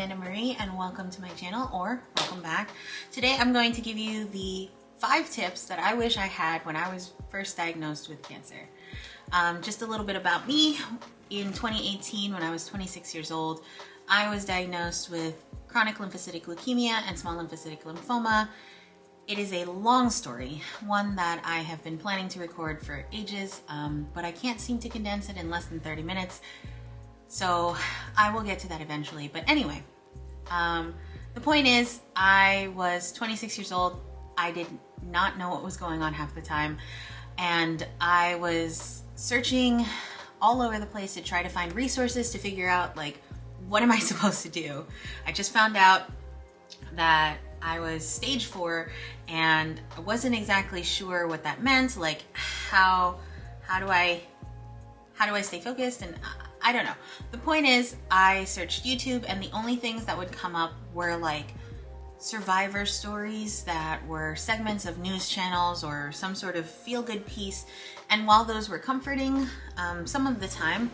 Amanda Marie and welcome to my channel, or welcome back. Today I'm going to give you the 5 tips that I wish I had when I was first diagnosed with cancer. Just a little bit about me. In 2018, when I was 26 years old, I was diagnosed with chronic lymphocytic leukemia and small lymphocytic lymphoma. It is a long story, one that I have been planning to record for ages, but I can't seem to condense it in less than 30 minutes. So I will get to that eventually. But anyway, the point is, I was 26 years old. I did not know what was going on half the time. And I was searching all over the place to try to find resources to figure out, like, what am I supposed to do? I just found out that I was stage 4 and I wasn't exactly sure what that meant. Like, how do I stay focused? And I don't know. The point is, I searched YouTube and the only things that would come up were like survivor stories that were segments of news channels or some sort of feel-good piece. And while those were comforting, some of the time,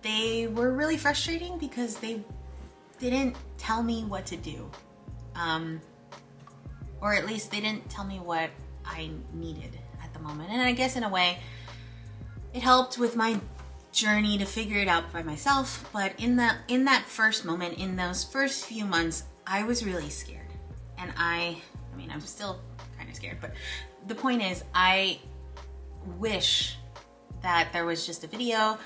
they were really frustrating because they didn't tell me what to do. Or at least they didn't tell me what I needed at the moment. And I guess in a way, it helped with my journey to figure it out by myself. But in that first moment, in those first few months, I was really scared. And I mean, I'm still kind of scared, but the point is, I wish that there was just a video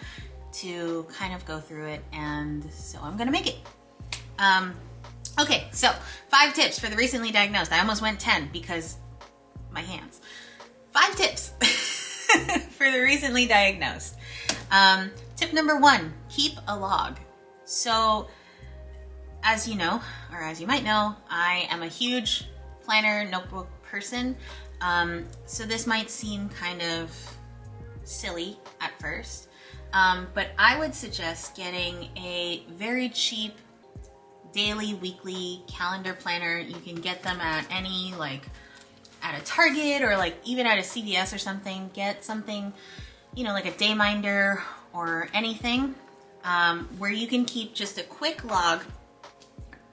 to kind of go through it, and so I'm gonna make it. Okay, so 5 tips for the recently diagnosed. I almost went 10 because my hands. 5 tips for the recently diagnosed. Tip number 1, keep a log. So, as you know, or as you might know, I am a huge planner notebook person. So this might seem kind of silly at first, but I would suggest getting a very cheap daily, weekly calendar planner. You can get them at any, like at a Target or like even at a CVS or something. Get something, you know, like a day minder or anything, where you can keep just a quick log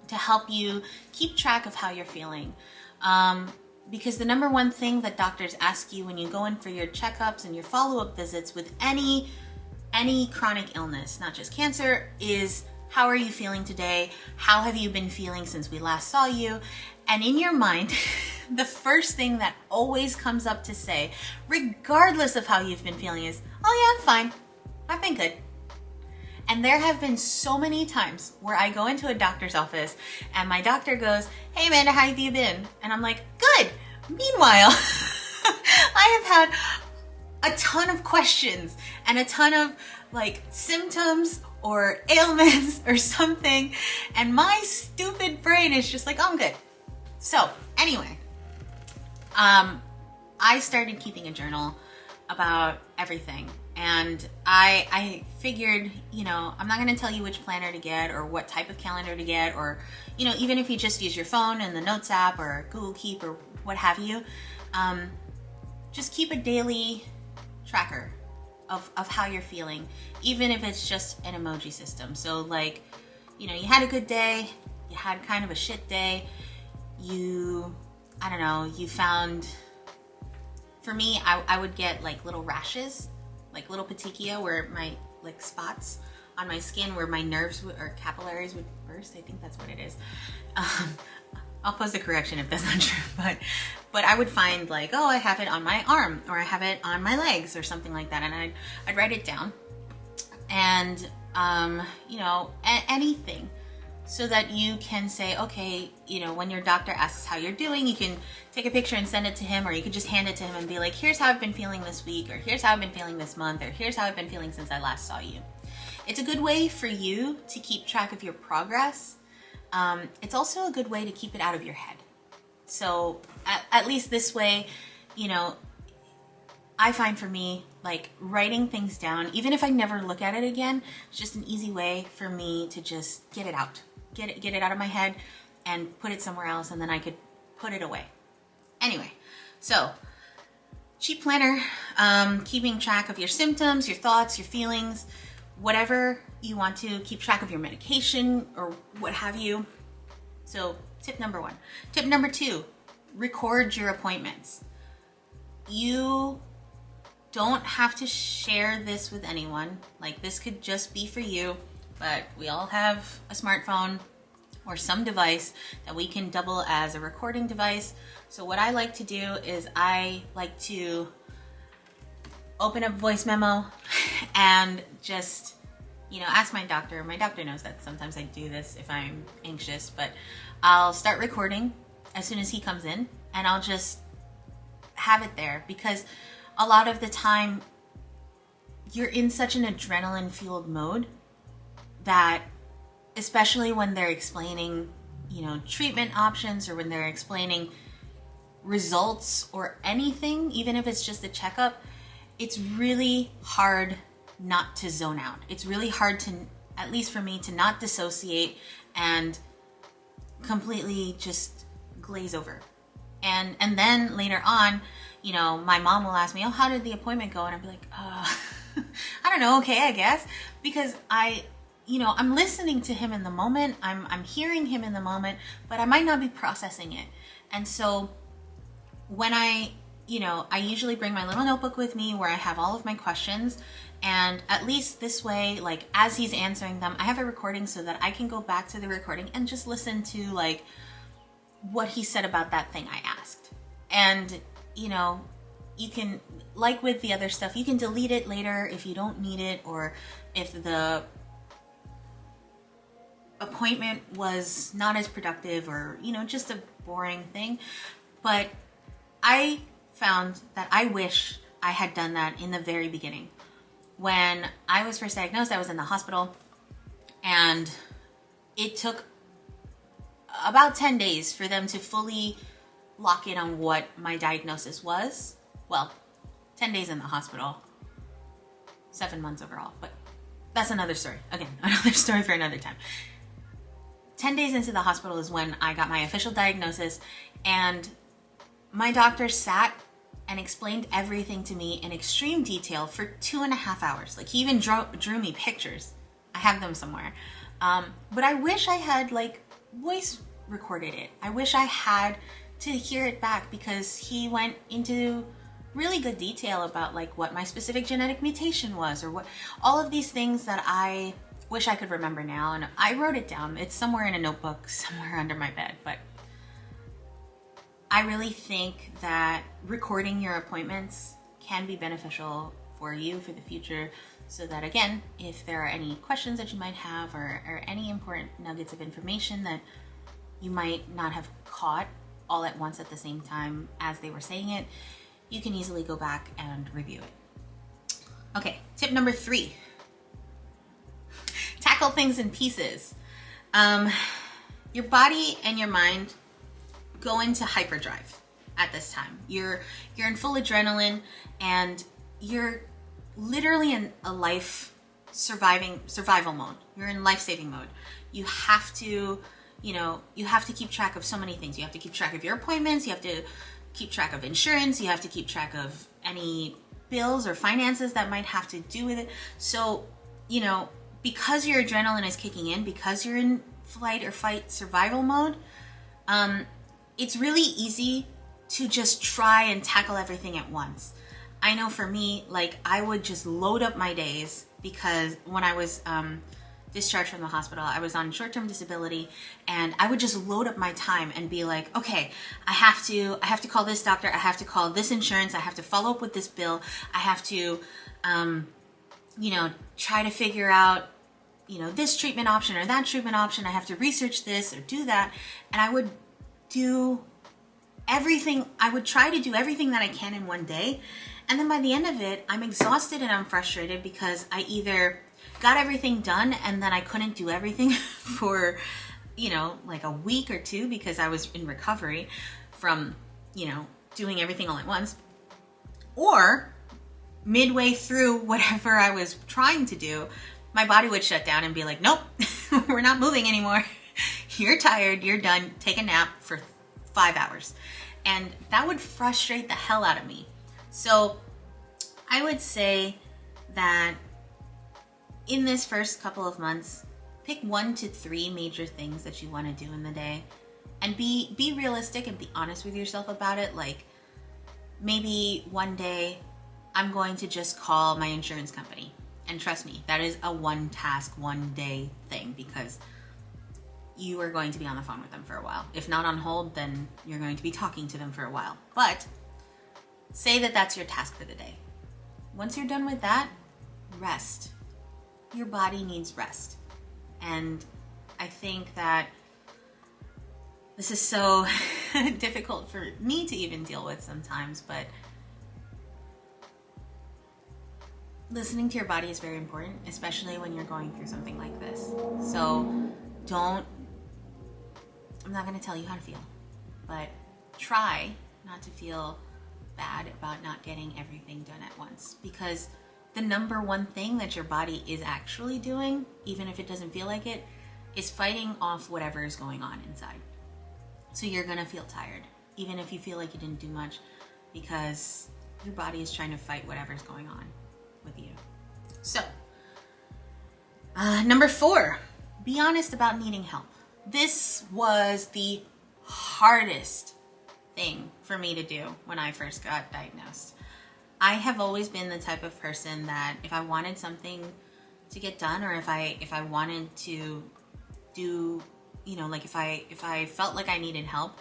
to help you keep track of how you're feeling. Because the number one thing that doctors ask you when you go in for your checkups and your follow-up visits with any chronic illness, not just cancer, is how are you feeling today? How have you been feeling since we last saw you? And in your mind, the first thing that always comes up to say, regardless of how you've been feeling, is, oh yeah, I'm fine. I've been good. And there have been so many times where I go into a doctor's office and my doctor goes, hey Amanda, how have you been? And I'm like, good. Meanwhile, I have had a ton of questions and a ton of like symptoms or ailments or something, and my stupid brain is just like, oh, I'm good. So anyway, I started keeping a journal about everything. And I figured, you know, I'm not going to tell you which planner to get or what type of calendar to get, or, you know, even if you just use your phone and the Notes app or Google Keep or what have you, just keep a daily tracker of how you're feeling, even if it's just an emoji system. So like, you know, you had a good day, you had kind of a shit day, I don't know, you found, for me, I would get like little rashes, like little petechia, where my like spots on my skin where my nerves or capillaries would burst. I think that's what it is. I'll post a correction if that's not true, but I would find like, oh, I have it on my arm or I have it on my legs or something like that, and I'd write it down, and you know, anything, so that you can say, okay, you know, when your doctor asks how you're doing, you can take a picture and send it to him, or you could just hand it to him and be like, here's how I've been feeling this week, or here's how I've been feeling this month, or here's how I've been feeling since I last saw you. It's a good way for you to keep track of your progress. It's also a good way to keep it out of your head. So at least this way, you know, I find for me, like, writing things down, even if I never look at it again, it's just an easy way for me to just get it out. Get it out of my head and put it somewhere else, and then I could put it away. Anyway, so cheap planner, keeping track of your symptoms, your thoughts, your feelings, whatever you want to keep track of your medication or what have you. So tip number 1. Tip number 2, record your appointments. You don't have to share this with anyone. Like, this could just be for you, but we all have a smartphone or some device that we can double as a recording device. So what I like to do is I like to open up voice memo and just, ask my doctor. My doctor knows that sometimes I do this if I'm anxious, but I'll start recording as soon as he comes in, and I'll just have it there, because a lot of the time you're in such an adrenaline fueled mode that, especially when they're explaining, treatment options, or when they're explaining results or anything, even if it's just a checkup, it's really hard not to zone out. It's really hard to, at least for me, to not dissociate and completely just glaze over. And then later on, my mom will ask me, oh, how did the appointment go? And I'll be like, I don't know, okay, I guess. Because I'm listening to him in the moment, I'm hearing him in the moment, but I might not be processing it. And so when I usually bring my little notebook with me where I have all of my questions, and at least this way, like, as he's answering them, I have a recording so that I can go back to the recording and just listen to, like, what he said about that thing I asked. And, you can, like with the other stuff, you can delete it later if you don't need it, or if the appointment was not as productive, or, just a boring thing. But I found that I wish I had done that in the very beginning. When I was first diagnosed, I was in the hospital, and it took about 10 days for them to fully lock in on what my diagnosis was. Well, 10 days in the hospital, 7 months overall, but that's another story. Again, another story for another time. 10 days into the hospital is when I got my official diagnosis, and my doctor sat and explained everything to me in extreme detail for 2.5 hours. Like, he even drew me pictures. I have them somewhere. But I wish I had, voice recorded it. I wish I had to hear it back, because he went into really good detail about, what my specific genetic mutation was, or what all of these things that I wish I could remember now. And I wrote it down. It's somewhere in a notebook, somewhere under my bed. But I really think that recording your appointments can be beneficial for you for the future, so that, again, if there are any questions that you might have, or any important nuggets of information that you might not have caught all at once at the same time as they were saying it, you can easily go back and review it. Okay, tip number 3. Tackle things in pieces. Your body and your mind go into hyperdrive at this time. You're in full adrenaline, and you're literally in a survival mode. You're in life-saving mode. You have to, you have to keep track of so many things. You have to keep track of your appointments. You have to keep track of insurance. You have to keep track of any bills or finances that might have to do with it. So, because your adrenaline is kicking in, because you're in flight or fight survival mode, it's really easy to just try and tackle everything at once. I know for me, I would just load up my days, because when I was discharged from the hospital, I was on short-term disability, and I would just load up my time and be like, okay, I have to call this doctor, I have to call this insurance, I have to follow up with this bill, I have to, try to figure out, this treatment option or that treatment option, I have to research this or do that, and I would try to do everything that I can in one day. And then by the end of it, I'm exhausted and I'm frustrated, because I either got everything done and then I couldn't do everything for, a week or two, because I was in recovery from, doing everything all at once. Or midway through whatever I was trying to do, my body would shut down and be like, nope, we're not moving anymore. You're tired, you're done, take a nap for 5 hours. And that would frustrate the hell out of me. So I would say that in this first couple of months, pick 1 to 3 major things that you want to do in the day, and be realistic and be honest with yourself about it. Like, maybe one day I'm going to just call my insurance company. And trust me, that is a one task, one day thing, because you are going to be on the phone with them for a while. If not on hold, then you're going to be talking to them for a while. But say that that's your task for the day. Once you're done with that, rest. Your body needs rest. And I think that this is so difficult for me to even deal with sometimes, but listening to your body is very important, especially when you're going through something like this. So I'm not going to tell you how to feel, but try not to feel bad about not getting everything done at once, because the number one thing that your body is actually doing, even if it doesn't feel like it, is fighting off whatever is going on inside. So you're going to feel tired, even if you feel like you didn't do much, because your body is trying to fight whatever's going on with you. So, number 4, be honest about needing help. This was the hardest thing for me to do when I first got diagnosed. I have always been the type of person that if I wanted something to get done, or if I wanted to do, like if I felt like I needed help,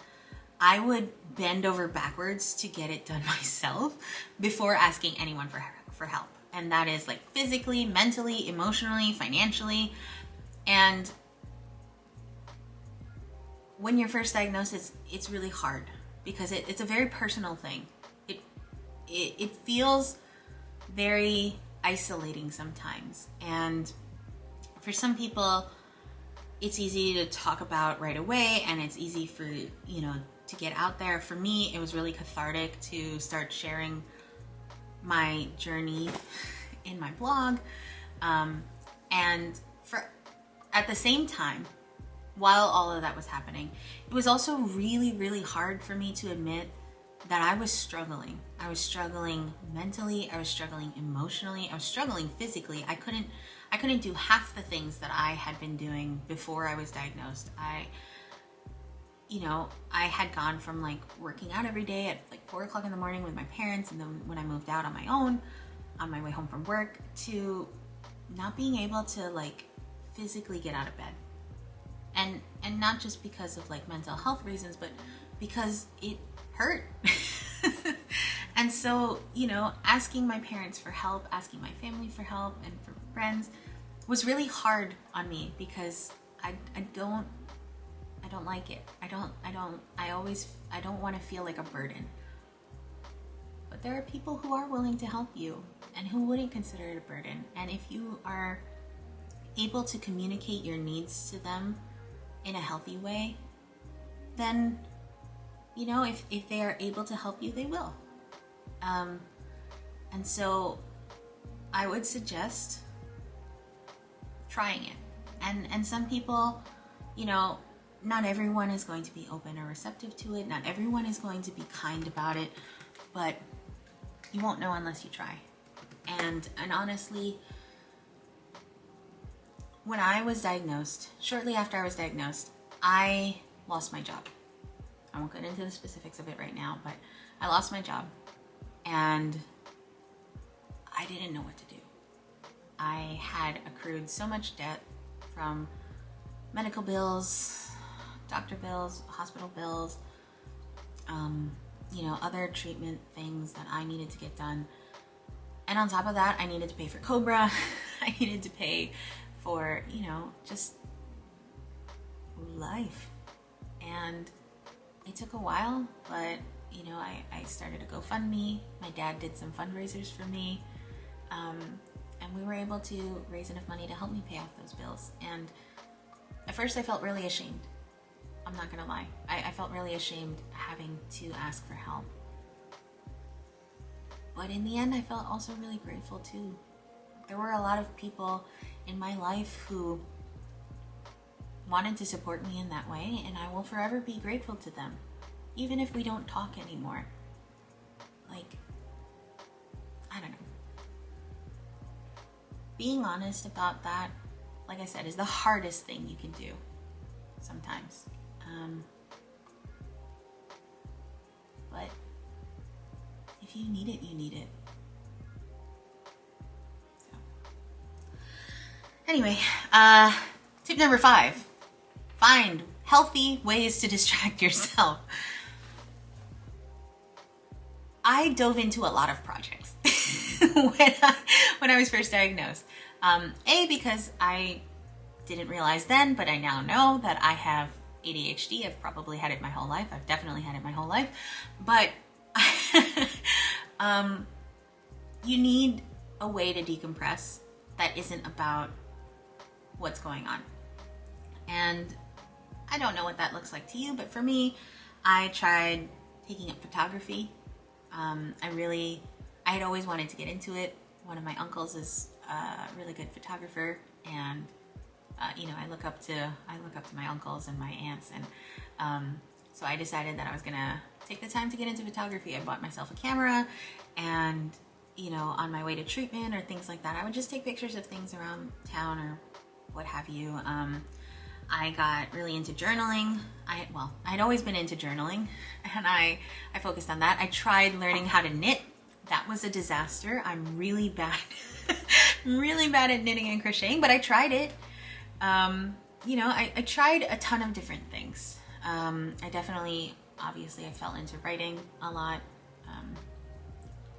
I would bend over backwards to get it done myself before asking anyone for help. And that is like physically, mentally, emotionally, financially. And when you're first diagnosed, it's really hard because it's a very personal thing. It feels very isolating sometimes. And for some people, it's easy to talk about right away, and it's easy for, to get out there. For me, it was really cathartic to start sharing my journey in my blog. And at the same time, while all of that was happening, it was also really, really hard for me to admit that I was struggling. I was struggling mentally, I was struggling emotionally, I was struggling physically. I couldn't do half the things that I had been doing before I was diagnosed. I had gone from like working out every day at like 4 o'clock in the morning with my parents, and then when I moved out on my own, on my way home from work, to not being able to like physically get out of bed. And not just because of like mental health reasons, but because it hurt. And so, asking my parents for help, asking my family for help, and for friends was really hard on me, because I don't like it. I don't want to feel like a burden. But there are people who are willing to help you and who wouldn't consider it a burden. And if you are able to communicate your needs to them in a healthy way, then, if they are able to help you, they will. And so I would suggest trying it. And some people, not everyone is going to be open or receptive to it. Not everyone is going to be kind about it, but you won't know unless you try. And honestly, when I was diagnosed, shortly after I was diagnosed, I lost my job. I won't get into the specifics of it right now, but I lost my job, and I didn't know what to do. I had accrued so much debt from medical bills, doctor bills, hospital bills, other treatment things that I needed to get done. And on top of that, I needed to pay for Cobra. I needed to pay for, just life. And it took a while, but, I started a GoFundMe. My dad did some fundraisers for me. And we were able to raise enough money to help me pay off those bills. And at first I felt really ashamed. I'm not gonna lie. I felt really ashamed having to ask for help. But in the end, I felt also really grateful too. There were a lot of people in my life who wanted to support me in that way, and I will forever be grateful to them, even if we don't talk anymore. Like, I don't know. being honest about that, like I said, is the hardest thing you can do sometimes. But if you need it, you need it. So. Anyway, tip number 5, find healthy ways to distract yourself. I dove into a lot of projects when I was first diagnosed. Because I didn't realize then, but I now know that I have ADHD. I've probably had it my whole life. I've definitely had it my whole life. But you need a way to decompress that isn't about what's going on. And I don't know what that looks like to you, but for me, I tried taking up photography. I had always wanted to get into it. One of my uncles is a really good photographer, and I look up to my uncles and my aunts, and so I decided that I was gonna take the time to get into photography. I bought myself a camera, and on my way to treatment or things like that, I would just take pictures of things around town or what have you. I got really into journaling. I'd always been into journaling, and I focused on that. I tried learning how to knit. That was a disaster. I'm really bad, really bad at knitting and crocheting, but I tried it. I tried a ton of different things. Obviously I fell into writing a lot.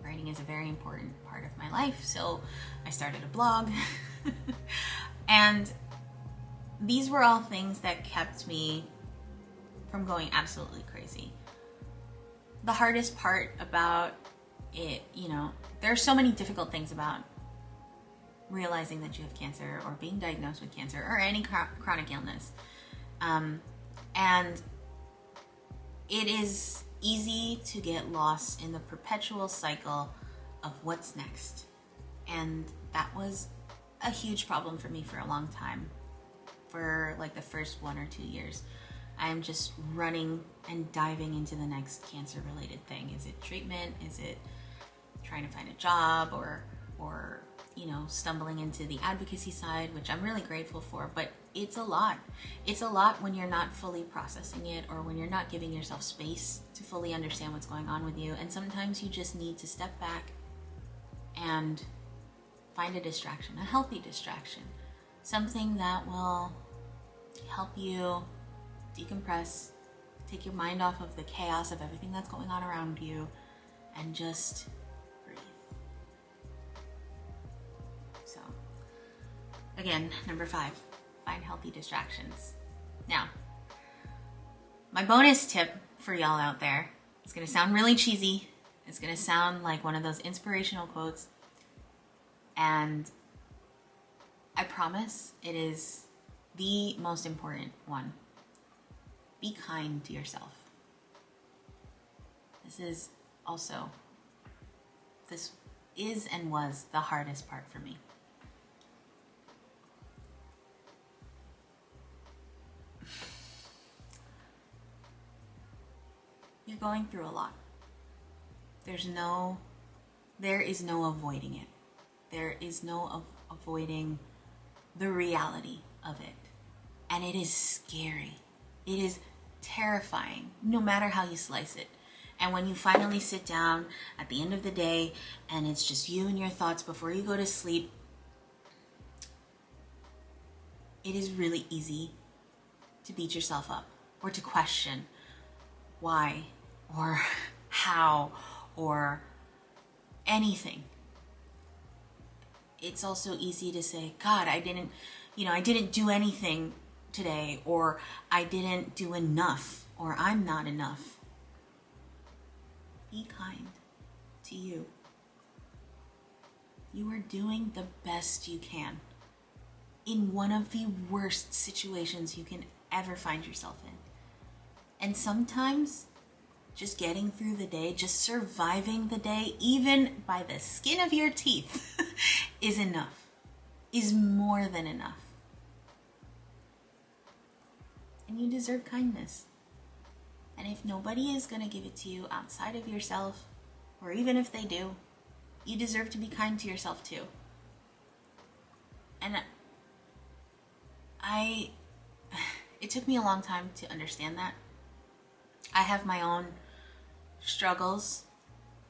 Writing is a very important part of my life, so I started a blog. And these were all things that kept me from going absolutely crazy. The hardest part about it, there are so many difficult things about realizing that you have cancer or being diagnosed with cancer or any chronic illness. And it is easy to get lost in the perpetual cycle of what's next. And that was a huge problem for me for a long time. For like the first 1 or 2 years, I am just running and diving into the next cancer related thing. Is it treatment? Is it trying to find a job, or stumbling into the advocacy side, which I'm really grateful for, but it's a lot. It's a lot when you're not fully processing it, or when you're not giving yourself space to fully understand what's going on with you. And sometimes you just need to step back and find a distraction, a healthy distraction, something that will help you decompress, take your mind off of the chaos of everything that's going on around you, and just breathe. So, again, number 5, find healthy distractions. Now, my bonus tip for y'all out there, it's gonna sound really cheesy. It's gonna sound like one of those inspirational quotes, and I promise it is the most important one. Be kind to yourself. This is and was the hardest part for me. You're going through a lot. There is no avoiding it. There is no avoiding the reality of it. And it is scary. It is terrifying, no matter how you slice it. And when you finally sit down at the end of the day and it's just you and your thoughts before you go to sleep, it is really easy to beat yourself up or to question why or how or anything. It's also easy to say, God, I didn't do anything today, or I didn't do enough, or I'm not enough. Be kind to you. You are doing the best you can in one of the worst situations you can ever find yourself in. And sometimes just getting through the day, just surviving the day, even by the skin of your teeth, is enough, is more than enough. And you deserve kindness. And if nobody is going to give it to you outside of yourself, or even if they do, you deserve to be kind to yourself too. And it took me a long time to understand that. I have my own struggles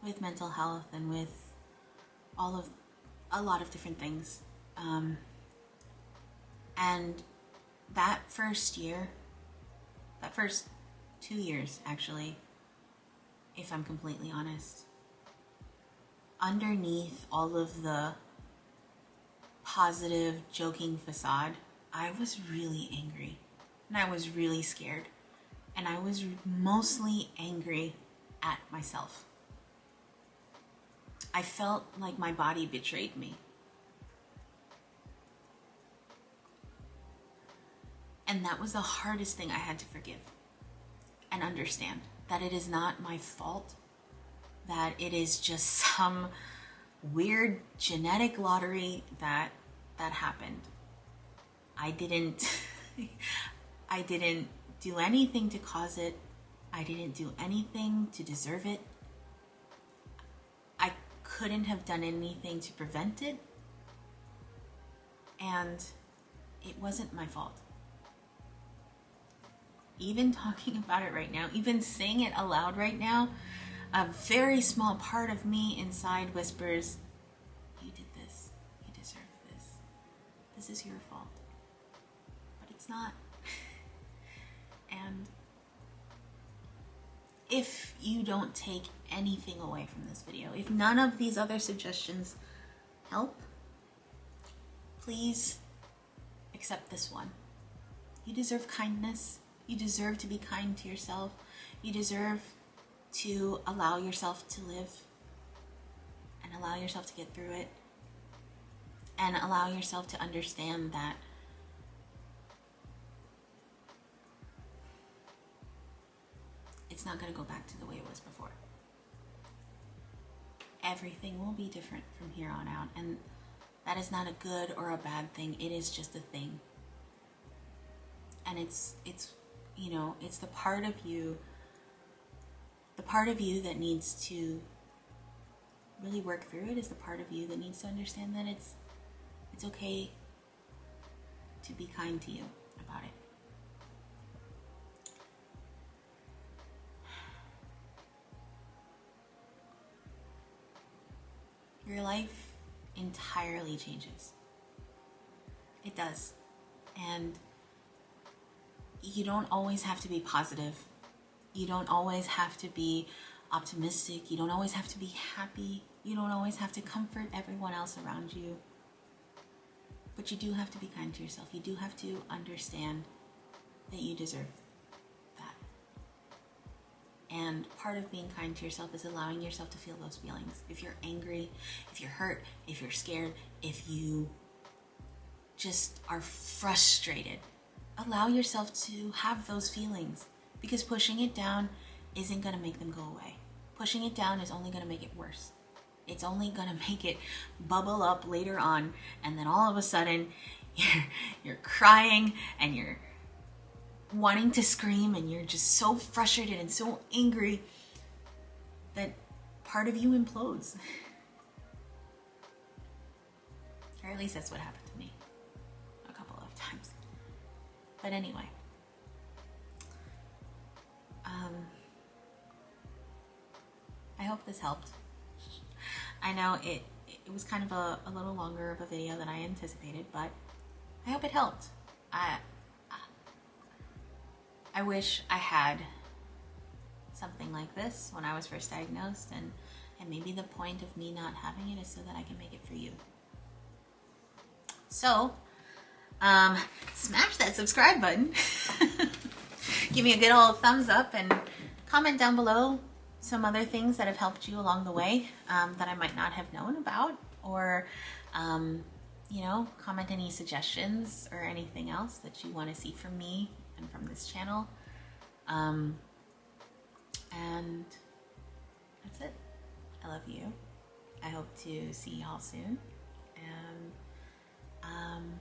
with mental health and with a lot of different things. And that first 2 years actually, if I'm completely honest, underneath all of the positive, joking facade, I was really angry and I was really scared, and I was mostly angry at myself. I felt like my body betrayed me. And that was the hardest thing I had to forgive and understand, that it is not my fault, that it is just some weird genetic lottery that happened. I didn't do anything to cause it. I didn't do anything to deserve it. I couldn't have done anything to prevent it. And it wasn't my fault. Even talking about it right now, even saying it aloud right now, a very small part of me inside whispers, you did this, you deserve this is your fault. But it's not. And if you don't take anything away from this video, if none of these other suggestions help, please accept this one. You deserve kindness. You deserve to be kind to yourself. You deserve to allow yourself to live and allow yourself to get through it and allow yourself to understand that it's not going to go back to the way it was before. Everything will be different from here on out, and that is not a good or a bad thing. It is just a thing. And it's you know, it's the part of you that needs to really work through it, is the part of you that needs to understand that it's okay to be kind to you about it. Your life entirely changes. It does. And you don't always have to be positive. You don't always have to be optimistic. You don't always have to be happy. You don't always have to comfort everyone else around you. But you do have to be kind to yourself. You do have to understand that you deserve that. And part of being kind to yourself is allowing yourself to feel those feelings. If you're angry, if you're hurt, if you're scared, if you just are frustrated, allow yourself to have those feelings, because pushing it down isn't going to make them go away. Pushing it down is only going to make it worse. It's only going to make it bubble up later on, and then all of a sudden you're crying and you're wanting to scream and you're just so frustrated and so angry that part of you implodes. Or at least that's what happened to me a couple of times. But anyway, I hope this helped. I know it was kind of a little longer of a video than I anticipated, but I hope it helped. I wish I had something like this when I was first diagnosed, and maybe the point of me not having it is so that I can make it for you. So, smash that subscribe button. Give me a good old thumbs up and comment down below some other things that have helped you along the way that I might not have known about, or you know, comment any suggestions or anything else that you want to see from me and from this channel. And that's it. I love you. I hope to see y'all soon. And